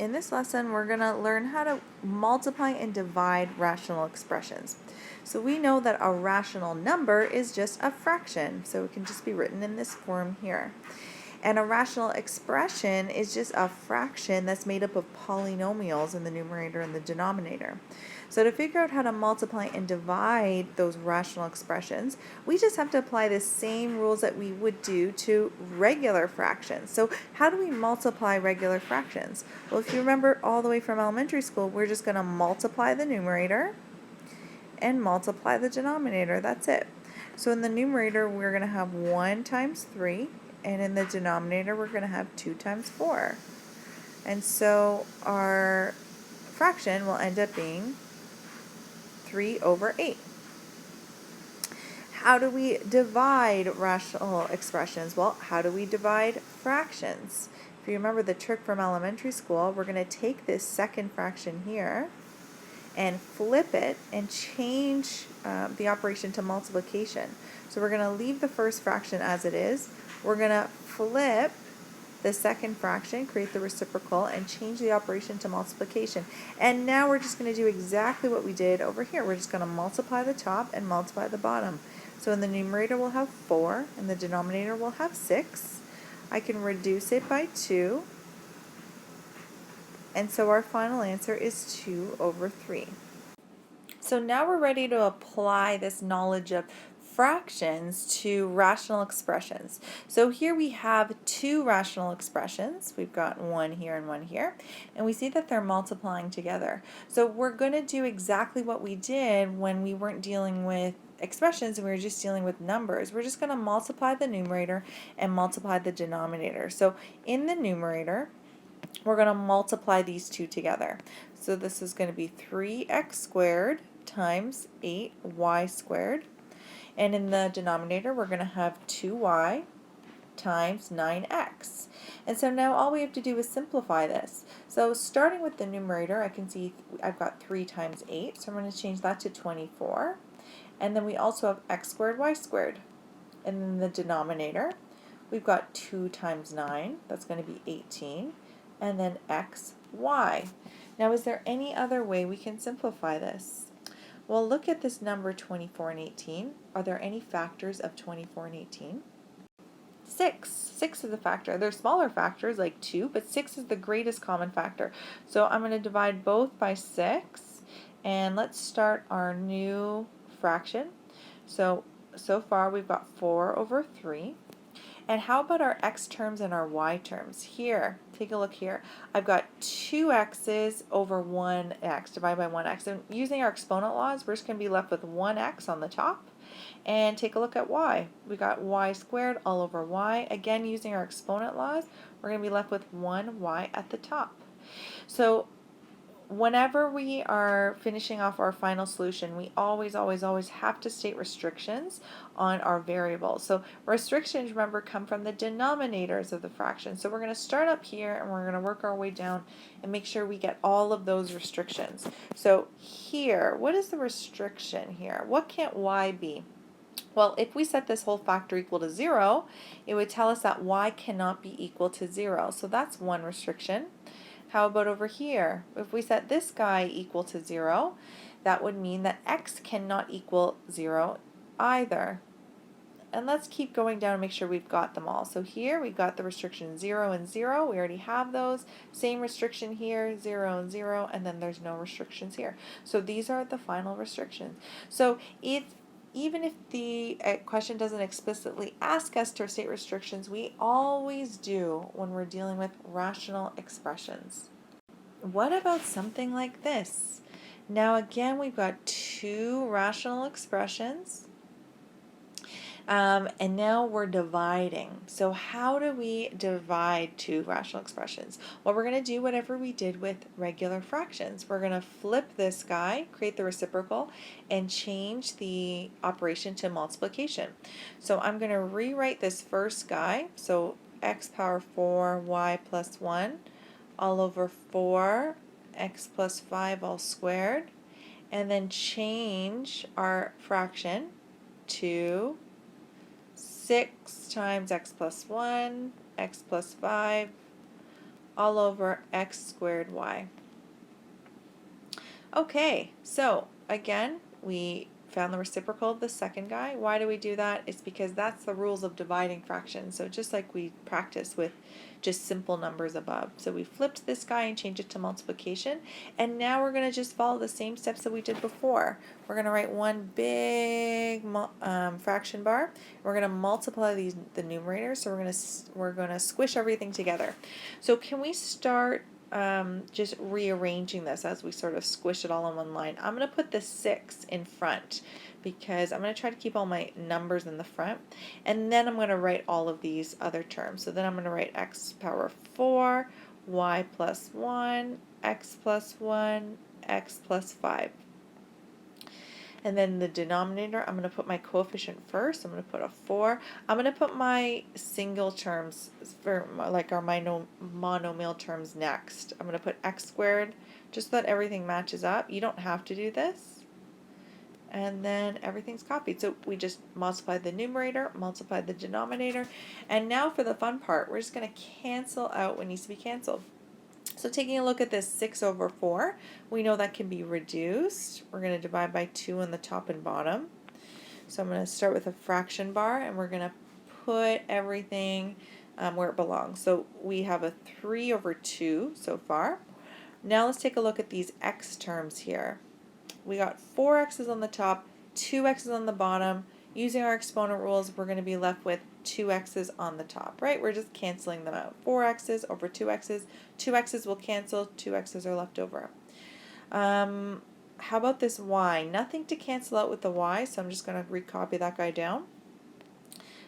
In this lesson, we're going to learn how to multiply and divide rational expressions. So we know that a rational number is just a fraction, so it can just be written in this form here. And a rational expression is just a fraction that's made up of polynomials in the numerator and the denominator. So to figure out how to multiply and divide those rational expressions, we just have to apply the same rules that we would do to regular fractions. So how do we multiply regular fractions? Well, if you remember all the way from elementary school, we're just going to multiply the numerator and multiply the denominator. That's it. So in the numerator, we're going to have 1 times 3. And in the denominator, we're going to have 2 times 4. And so our fraction will end up being 3/8. How do we divide rational expressions? Well, how do we divide fractions? If you remember the trick from elementary school, we're going to take this second fraction here and flip it and change the operation to multiplication. So we're going to leave the first fraction as it is. We're going to flip the second fraction, create the reciprocal, and change the operation to multiplication. And now we're just going to do exactly what we did over here. We're just going to multiply the top and multiply the bottom. So in the numerator we'll have 4, and the denominator will have 6. I can reduce it by 2. And so our final answer is 2/3. So now we're ready to apply this knowledge of fractions to rational expressions. So here we have 2 rational expressions. We've got one here and one here, and we see that they're multiplying together. So we're going to do exactly what we did when we weren't dealing with expressions and we were just dealing with numbers. We're just going to multiply the numerator and multiply the denominator. So in the numerator, we're going to multiply these two together. So this is going to be 3x squared times 8y squared. And in the denominator, we're going to have 2y times 9x. And so now all we have to do is simplify this. So starting with the numerator, I can see I've got 3 times 8, so I'm going to change that to 24. And then we also have x squared, y squared. And in the denominator, we've got 2 times 9, that's going to be 18. And then x, y. Now, is there any other way we can simplify this? Well, look at this number 24 and 18. Are there any factors of 24 and 18? 6. 6 is a factor. There's smaller factors like 2, but 6 is the greatest common factor. So I'm going to divide both by 6, and let's start our new fraction. So far we've got 4/3. And how about our x terms and our y terms? Here, take a look here. I've got 2 x's over 1x, divided by 1x. And using our exponent laws, we're just going to be left with 1x on the top. And take a look at y. We got y squared all over y. Again, using our exponent laws, we're going to be left with 1y at the top. So whenever we are finishing off our final solution, we always have to state restrictions on our variables. So restrictions, remember, come from the denominators of the fraction. So we're going to start up here and we're going to work our way down and make sure we get all of those restrictions. So here, what is the restriction here? What can't y be? Well, if we set this whole factor equal to 0, it would tell us that y cannot be equal to 0. So that's one restriction. How about over here? If we set this guy equal to 0, that would mean that x cannot equal 0 either. And let's keep going down and make sure we've got them all. So here we've got the restriction 0 and 0. We already have those. Same restriction here, 0 and 0, and then there's no restrictions here. So these are the final restrictions. So even if the question doesn't explicitly ask us to state restrictions, we always do when we're dealing with rational expressions. What about something like this? Now again, we've got 2 rational expressions. And now we're dividing. So how do we divide 2 rational expressions? Well, we're going to do whatever we did with regular fractions. We're going to flip this guy, create the reciprocal, and change the operation to multiplication. So I'm going to rewrite this first guy. So x power 4 y plus 1 all over 4 x plus 5 all squared. And then change our fraction to 6 times x plus 1, x plus 5, all over x squared y. Okay, so again, we found the reciprocal of the second guy. Why do we do that? It's because that's the rules of dividing fractions. So just like we practiced with just simple numbers above. So we flipped this guy and changed it to multiplication. And now we're going to just follow the same steps that we did before. We're going to write one big fraction bar. We're going to multiply the numerators. So we're going to squish everything together. So can we start just rearranging this as we sort of squish it all on one line? I'm going to put the 6 in front because I'm going to try to keep all my numbers in the front, and then I'm going to write all of these other terms. So then I'm going to write x power 4, y plus 1, x plus 1, x plus 5. And then the denominator, I'm going to put my coefficient first. I'm going to put a 4. I'm going to put my single terms, for like our monomial terms, next. I'm going to put x squared, just so that everything matches up. You don't have to do this. And then everything's copied. So we just multiply the numerator, multiply the denominator. And now for the fun part, we're just going to cancel out what needs to be canceled. So taking a look at this 6 over 4, we know that can be reduced. We're going to divide by 2 on the top and bottom. So I'm going to start with a fraction bar, and we're going to put everything where it belongs. So we have a 3 over 2 so far. Now let's take a look at these x terms here. We got 4 x's on the top, 2 x's on the bottom. Using our exponent rules, we're going to be left with 2 x's on the top, right? We're just canceling them out. 4 x's over 2 x's. 2 x's will cancel, 2 x's are left over. How about this y? Nothing to cancel out with the y, so I'm just going to recopy that guy down.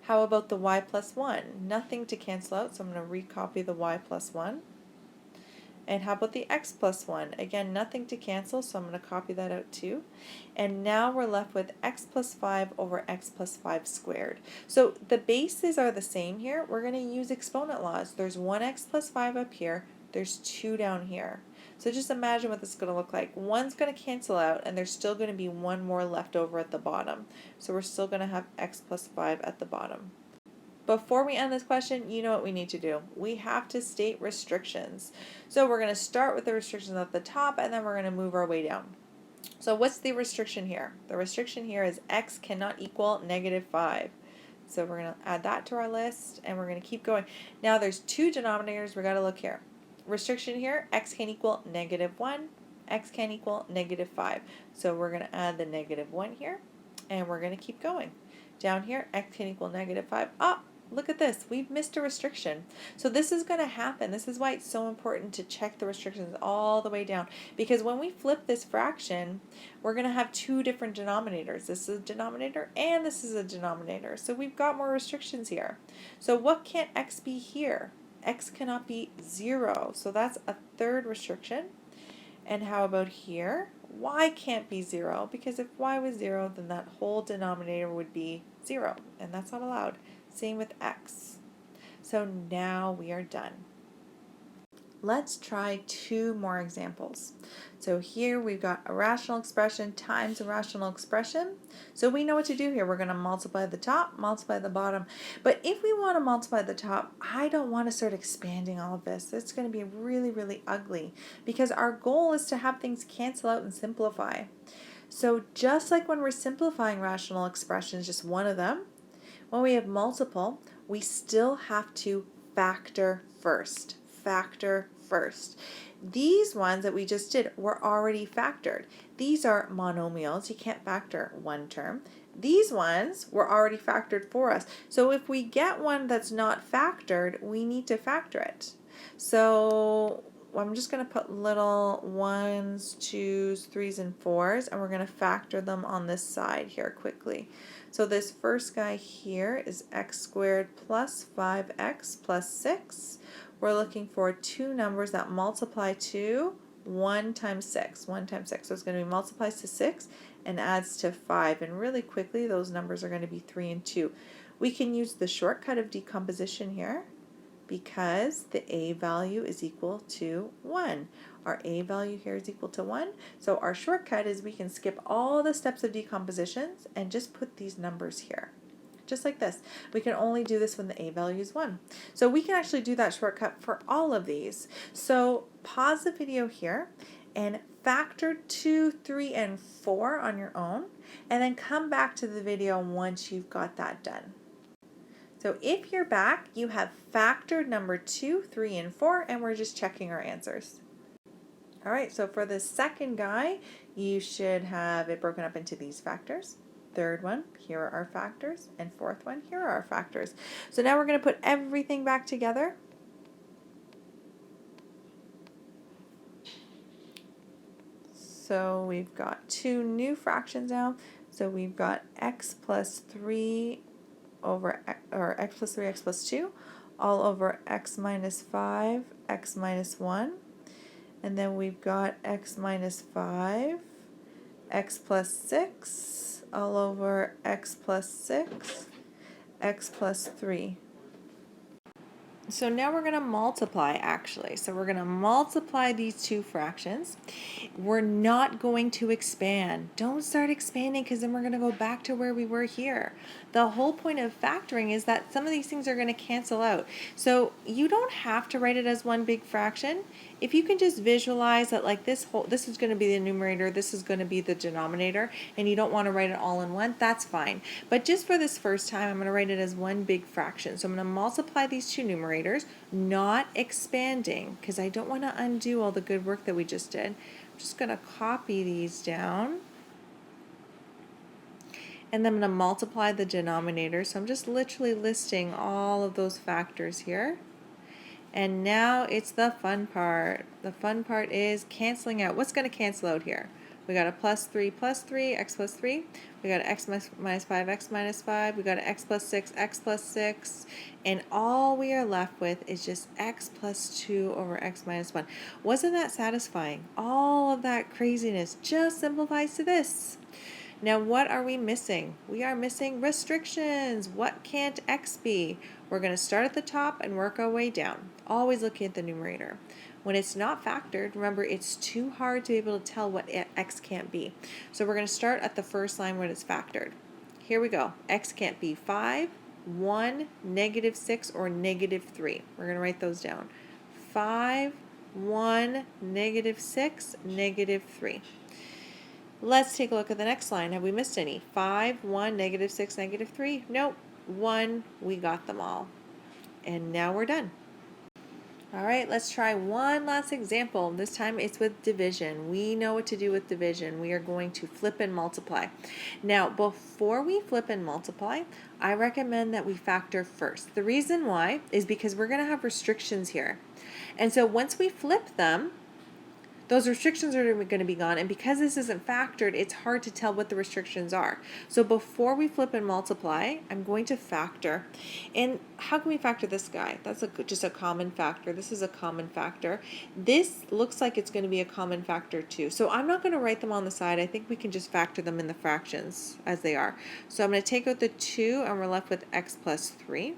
How about the y plus 1? Nothing to cancel out, so I'm going to recopy the y plus 1. And how about the x plus 1? Again, nothing to cancel, so I'm going to copy that out too. And now we're left with x plus 5 over x plus 5 squared. So the bases are the same here. We're going to use exponent laws. There's 1x plus 5 up here. There's 2 down here. So just imagine what this is going to look like. 1's going to cancel out, and there's still going to be 1 more left over at the bottom. So we're still going to have x plus 5 at the bottom. Before we end this question, you know what we need to do. We have to state restrictions. So we're going to start with the restrictions at the top, and then we're going to move our way down. So what's the restriction here? The restriction here is x cannot equal -5. So we're going to add that to our list, and we're going to keep going. Now there's 2 denominators. We got to look here. Restriction here, x can equal -1, x can equal -5. So we're going to add the -1 here, and we're going to keep going. Down here, x can equal -5. Ah, look at this. We've missed a restriction. So this is going to happen. This is why it's so important to check the restrictions all the way down. Because when we flip this fraction, we're going to have 2 different denominators. This is a denominator and this is a denominator. So we've got more restrictions here. So what can't x be here? X cannot be 0. So that's a 3rd restriction. And how about here? Y can't be 0, because if y was 0, then that whole denominator would be 0, and that's not allowed. Same with x. So now we are done. Let's try 2 more examples. So here we've got a rational expression times a rational expression. So we know what to do here. We're going to multiply the top, multiply the bottom. But if we want to multiply the top, I don't want to start expanding all of this. It's going to be really, really ugly, because our goal is to have things cancel out and simplify. So just like when we're simplifying rational expressions, just one of them, when we have multiple, we still have to factor first. Factor first. These ones that we just did were already factored. These are monomials. You can't factor one term. These ones were already factored for us. So if we get one that's not factored, we need to factor it. So I'm just going to put little 1s, 2s, 3s, and 4s, and we're going to factor them on this side here quickly. So this first guy here is x squared plus 5x plus 6. We're looking for 2 numbers that multiply to 1 times 6. 1 times 6. So it's going to be multiplies to 6 and adds to 5. And really quickly, those numbers are going to be 3 and 2. We can use the shortcut of decomposition here, because the a value is equal to 1. Our a value here is equal to 1. So our shortcut is we can skip all the steps of decompositions and just put these numbers here. just like this. We can only do this when the a value is 1. So we can actually do that shortcut for all of these. So pause the video here and factor 2, 3, and 4 on your own, and then come back to the video once you've got that done. So if you're back, you have factored number 2, 3, and 4, and we're just checking our answers. All right, so for the second guy, you should have it broken up into these factors. Third one, here are our factors, and fourth one, here are our factors. So now we're going to put everything back together. So we've got 2 new fractions now. So we've got x plus 3 over x, or x plus 3, x plus 2, all over x minus 5, x minus 1. And then we've got x minus 5, x plus 6, all over x plus 6, x plus 3. So now we're going to multiply actually. So we're going to multiply these two fractions. We're not going to expand. Don't start expanding because then we're going to go back to where we were here. The whole point of factoring is that some of these things are going to cancel out. So you don't have to write it as one big fraction. If you can just visualize that like this is going to be the numerator, this is going to be the denominator, and you don't want to write it all in one, that's fine. But just for this first time, I'm going to write it as one big fraction. So I'm going to multiply these two numerators, not expanding, because I don't want to undo all the good work that we just did. I'm just going to copy these down. And then I'm going to multiply the denominator. So I'm just literally listing all of those factors here. And now it's the fun part. The fun part is canceling out. What's going to cancel out here? We got a plus 3, x plus 3. We got an x minus 5, x minus 5. We got an x plus 6, x plus 6. And all we are left with is just x plus 2 over x minus 1. Wasn't that satisfying? All of that craziness just simplifies to this. Now what are we missing? We are missing restrictions. What can't x be? We're going to start at the top and work our way down, always looking at the numerator. When it's not factored, remember it's too hard to be able to tell what x can't be. So we're going to start at the first line when it's factored. Here we go. X can't be 5, 1, negative 6, or negative 3. We're going to write those down. 5, 1, negative 6, negative 3. Let's take a look at the next line. Have we missed any? 5, 1, negative 6, negative 3? Nope. 1, we got them all. And now we're done. All right, let's try one last example. This time it's with division. We know what to do with division. We are going to flip and multiply. Now, before we flip and multiply, I recommend that we factor first. The reason why is because we're going to have restrictions here. And so once we flip them, those restrictions are going to be gone, and because this isn't factored, it's hard to tell what the restrictions are. So before we flip and multiply, I'm going to factor. And how can we factor this guy? That's just a common factor. This is a common factor. This looks like it's going to be a common factor too. So I'm not going to write them on the side. I think we can just factor them in the fractions as they are. So I'm going to take out the 2, and we're left with x plus 3.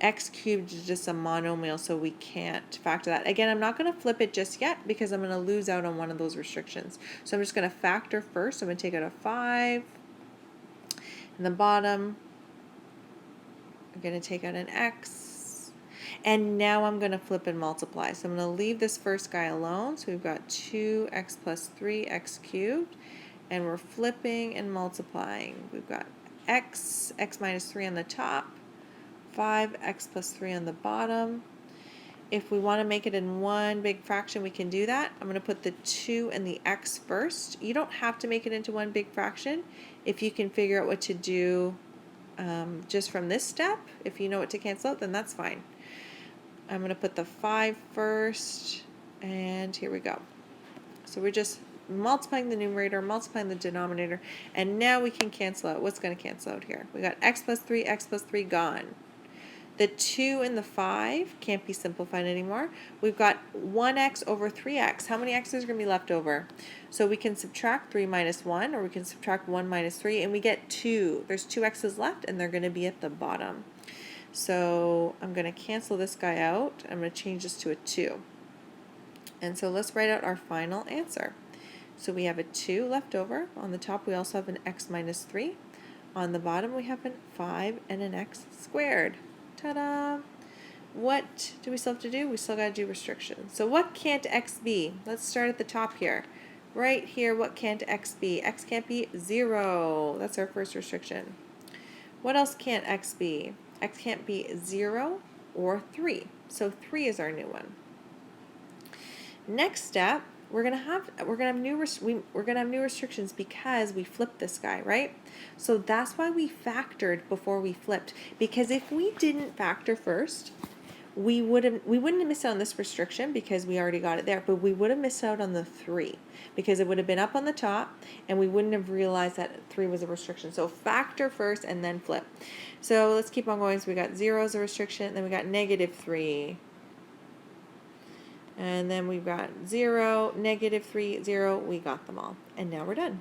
X cubed is just a monomial, so we can't factor that. Again, I'm not going to flip it just yet because I'm going to lose out on one of those restrictions. So I'm just going to factor first. I'm going to take out a 5. In the bottom, I'm going to take out an x. And now I'm going to flip and multiply. So I'm going to leave this first guy alone. So we've got 2x plus 3x cubed. And we're flipping and multiplying. We've got x minus 3 on the top. 5x plus 3 on the bottom. If we want to make it in one big fraction, we can do that. I'm going to put the 2 and the x first. You don't have to make it into one big fraction. If you can figure out what to do just from this step, if you know what to cancel out, then that's fine. I'm going to put the 5 first, and here we go. So we're just multiplying the numerator, multiplying the denominator, and now we can cancel out. What's going to cancel out here? We got x plus 3 gone. The 2 and the 5 can't be simplified anymore. We've got 1x over 3x. How many x's are going to be left over? So we can subtract 3 minus 1, or we can subtract 1 minus 3, and we get 2. There's 2 x's left, and they're going to be at the bottom. So I'm going to cancel this guy out. I'm going to change this to a 2. And so let's write out our final answer. So we have a 2 left over. On the top, we also have an x minus 3. On the bottom we have a 5 and an x squared. Ta-da! What do we still have to do? We still got to do restrictions. So what can't x be? Let's start at the top here. Right here, what can't x be? X can't be 0. That's our first restriction. What else can't x be? X can't be 0 or 3. So 3 is our new one. Next step, we're gonna have new restrictions because we flipped this guy, right? So that's why we factored before we flipped. Because if we didn't factor first, we wouldn't have missed out on this restriction because we already got it there, but we would have missed out on the 3 because it would have been up on the top and we wouldn't have realized that 3 was a restriction. So factor first and then flip. So let's keep on going. So we got 0 as a restriction, then we got -3. And then we've got 0, -3, 0, we got them all. And now we're done.